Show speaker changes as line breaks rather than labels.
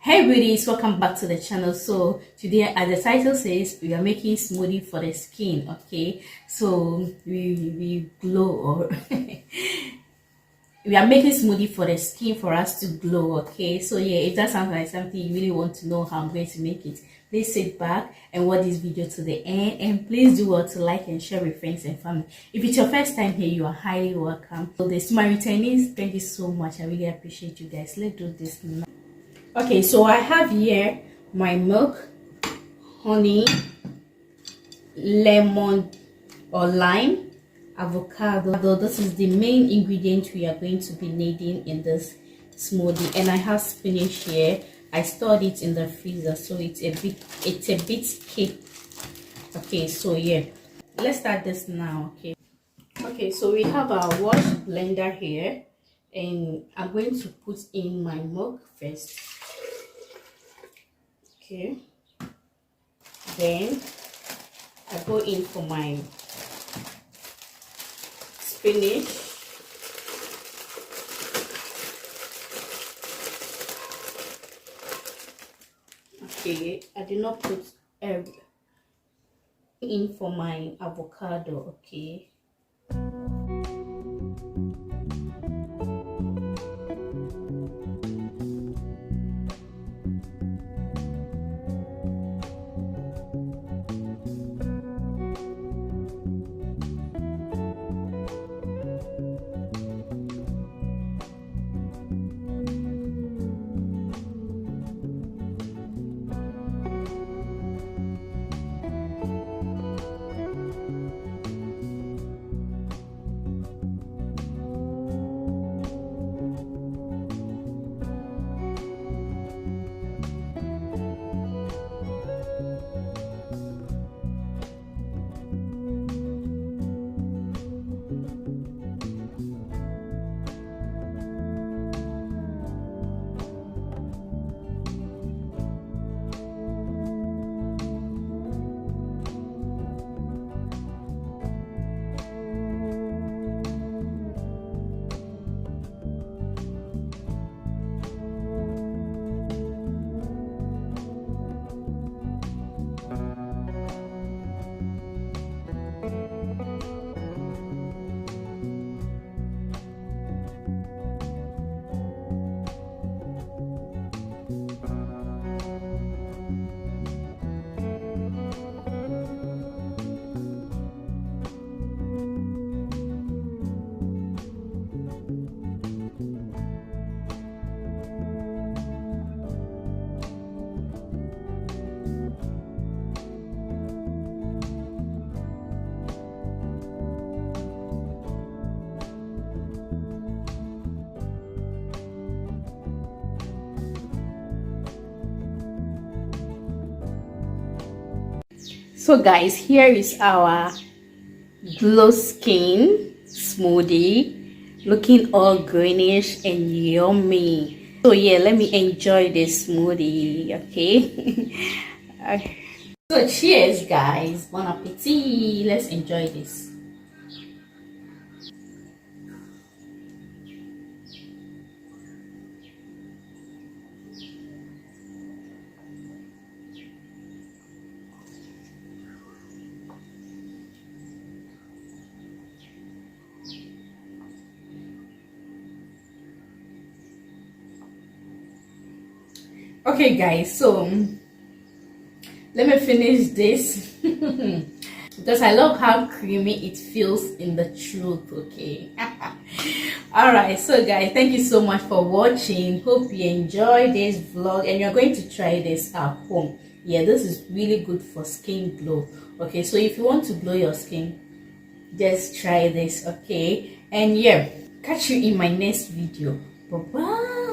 Hey beauties, welcome back to the channel. So today, as the title says, we are making smoothie for the skin. Okay, so we glow, or we are making smoothie for the skin for us to glow. Okay, so yeah, if that sounds like something you really want to know how I'm going to make it, please sit back and watch this video to the end, and please do well to like and share with friends and family. If it's your first time here, you are highly welcome. So this, my returnees, thank you so much. I really appreciate you guys. Let's do this now. Okay, so I have here my milk, honey, lemon or lime, avocado. This is the main ingredient we are going to be needing in this smoothie. And I have spinach here. I stored it in the freezer, so it's a bit keep. Okay, so yeah, let's start this now. Okay, so we have our wash blender here, and I'm going to put in my milk first. Okay, then I go in for my spinach. Okay, I did not put in for my avocado. Okay, so guys, here is our glow skin smoothie, looking all greenish and yummy. So yeah, let me enjoy this smoothie. Okay. So cheers guys, bon appetit. Let's enjoy this. Okay guys, so let me finish this because I love how creamy it feels in the truth. Okay. All right, so guys, thank you so much for watching. Hope you enjoy this vlog and you're going to try this at home. Yeah, this is really good for skin glow. Okay, so if you want to glow your skin, just try this. Okay, and yeah, catch you in my next video. Bye bye.